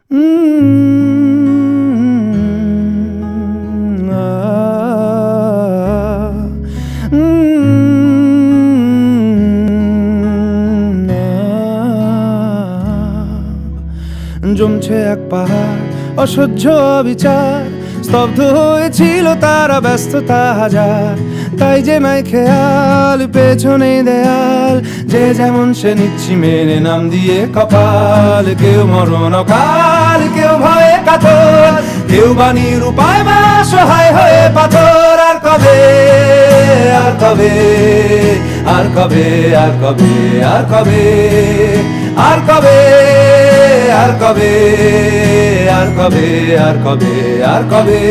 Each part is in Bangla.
জমছে এক পাহাড় অসহ্য বিচার, স্তব্ধ হয়েছিল তারা ব্যস্ততা হাজার। তাই যে নাই খেয়াল পেছনে দেয়াল, যে যেমন সে নিচ্ছি মেনে নাম দিয়ে কপাল। কেউ মরণ অকাল, কেউ ভয়ে কাতর, কেউ বাণীর উপায় বা সহায় হয়ে পাথর। আর কবে, আর কবে, আর কবে, আর কবে, আর কবে, আর কবে, আর কবে, আর কবে, আর কবে, আর কবে,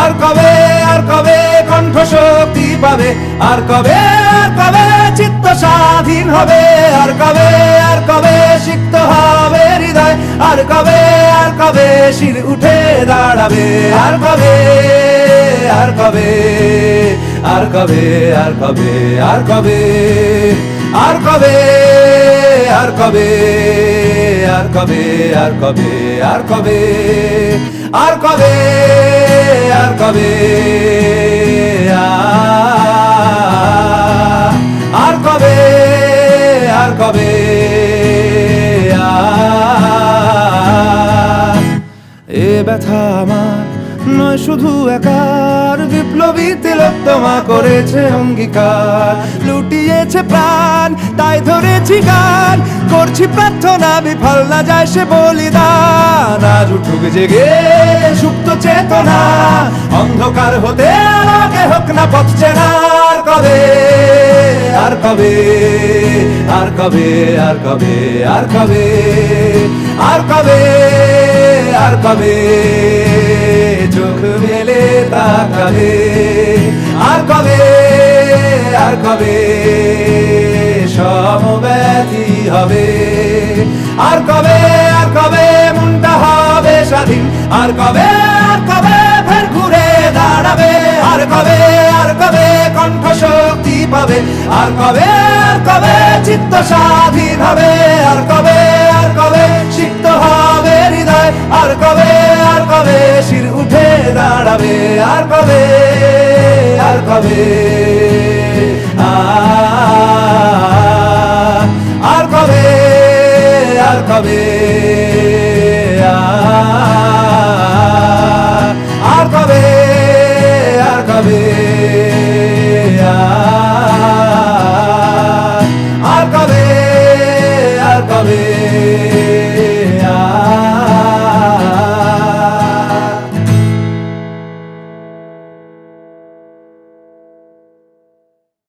আর কবে, আর কবে কণ্ঠ শক্তি পাবে? আর কবে, আর কবে চিত্ত স্বাধীন হবে? আর কবে, আর কবে সিক্ত হবে হৃদয়? আর কবে, আর কবে শির উঠে দাঁড়াবে? আর কবে, আর কবে, আর কবে, আর কবে, আর কবে, আর কবে, আর কবে, আর কবে, আর কবে, আর কবে, আর কবে, আর কবে, আর কবে, আর কবে, এ ব্যথা আমার নয় শুধু একার, বিপ্লবী তিলোত্তমা করেছে অঙ্গীকার। লুটিয়েছে প্রাণ তাই ধরেছি গান, করছি প্রার্থনা বিফল না যায় সে বলিদান। আজ উঠুক জেগে সুপ্ত চেতনা, অন্ধকার হতে আলোকে হোক না পথ চেনা। আর কবে, আর কবে, আর কবে, আর কবে, আর কবে, আর কবে, আর কবে চোখ মেলে তাকাবে? আর কবে, আর কবে সমব্যথী হবে? আর কবে, আর কবে মনটা হবে স্বাধীন? আর কবে, আর কবে ফের ঘুরে দাঁড়াবে? আর কবে, আর কবে কণ্ঠ শক্তি পাবে? আর কবে, আর কবে চিত্ত স্বাধীন হবে? আর কবে, আর কবে সিক্ত হবে হৃদয়? আর কবে, আর কবে শির উঠে দাঁড়াবে? আর কবে, আর কবে, আর কবে, আর কবে, আর কবে, আর কবে, আর কবে, আর কবে।